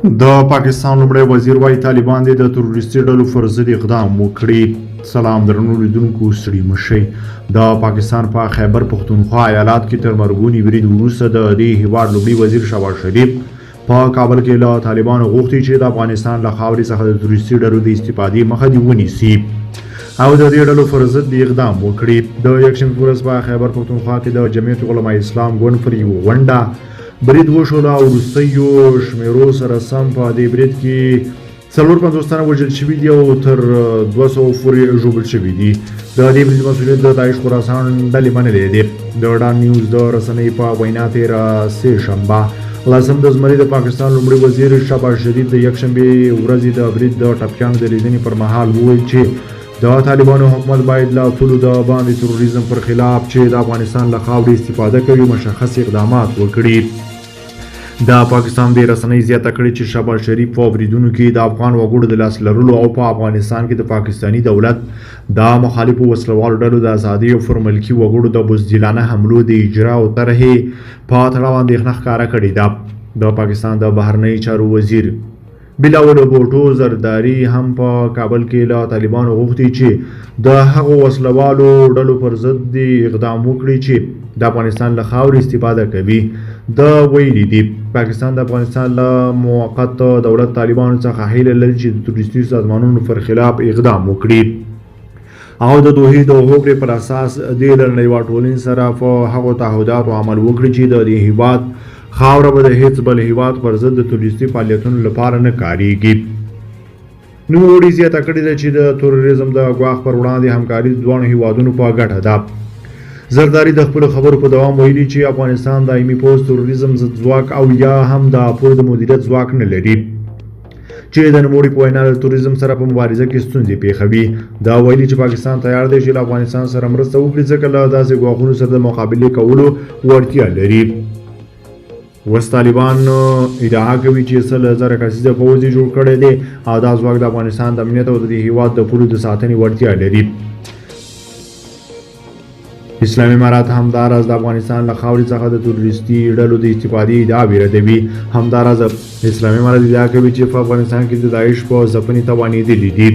د پاکستان لومړی وزیر وايي طالبان دې د تروریستي ډلو پر ضد اقدام وکړي. سلام درنو لیدونکو، ستړي مه شئ. د پاکستان په خیبر پښتونخوا ایالات کې تر مرګوني برید وروسته د دې هیواد لومړي وزیر شهباز شریف په کابل کې له طالبانو غوښتي چې د افغانستان له خاورې څخه د تروریستي ډلو د استفادې مخه دې ونیسي او د دې ډلو پر ضد اقدام وکړي. د یکشنبې په ورځ په خیبر پښتونخوا کې د جمعیت علماء اسلام ګوند پر یوه غونډه برید وشو او وروستیو شمیرو سره سم په دې برید کې 54 تنه وژل شوي دي او تر 200 پورې ژوبل شوي دي. د دې برید مسؤلیت د داعش خراسان ډلې منلی دی. د ډان نیوز د رسنۍ په وینا تېره سه شنبه لسم د زمري د پاکستان لومړي وزیر شهباز شریف د یکشنبې ورځې د برید د ټپیانو د لیدنې پر مهال وویل چې د طالبانو حکومت باید له ټولو د باندې تروریزم پر خلاف چې د افغانستان له خاورې استفاده کوي مشخص اقدامات وکړي. د پاکستان د رسنۍ زیاته کړې چې شهباز شریف په بریدونو کې د افغان وګړو د لاس لرلو او په افغانستان کې د پاکستاني دولت د مخالفو وسلوالو ډلو د ازادۍ او پر ملکي وګړو د بزدلانه حملو د اجرا او طرحې په تړاو اندېښنه ښکاره کړې ده. د پاکستان د بهرنیو چارو وزیر بلاول بوټو زرداری هم په کابل کې له طالبانو غوښتي چې د هغو وسلوالو ډلو پر ضد اقدام وکړي چې د افغانستان له خاورې استفاده کوي. د ویلي دي پاکستان د افغانستان له موقت دولت طالبانو څخه هیله لري چې د تروریستي سازمانونو پر خلاف اقدام وکړي او د دوحې د هوکړې پر اساس د نړیوال ټولنې سره په هغو تعهداتو عمل وکړي چې د دې هیواد خاوره به د هیڅ بل هیواد پر ضد د تروریستي فعالیتونو لپاره نه کاریږي. نوموړي زیاته کړې ده چې د تروریزم د ګواښ پر وړاندې همکاري دواړو هیوادونو په ګټه ده. زرداری د خپلو خبرو په دوام ویلي چې افغانستان دایمي پوځ تروریزم ضد ځواک او یا هم د پوځ د مدیریت ځواک نه لري چې د نوموړي په وینا د تروریزم سره په مبارزه کې ستونزې پیښوي. دا ویلي چې پاکستان تیار دی چې له افغانستان سره مرسته وکړي ځکه له داسې ګواښونو سره د مقابلې کولو وړتیا لري. اوس طالبان ادعا کوي چې 100,000 کسیزه پوځ یې جوړ کړی دی او دا ځواک د افغانستان د امنیت او د دې هیواد د پولو د ساتنې وړتیا لري. اسلامي امارات همداراز د افغانستان له خاورې څخه د تروریستي ډلو د استفادې ادعاوې ردوي. همداراز اسلامي امارات ادعا کوي چې په افغانستان کې د داعش په ځپنې توانېدلي دي.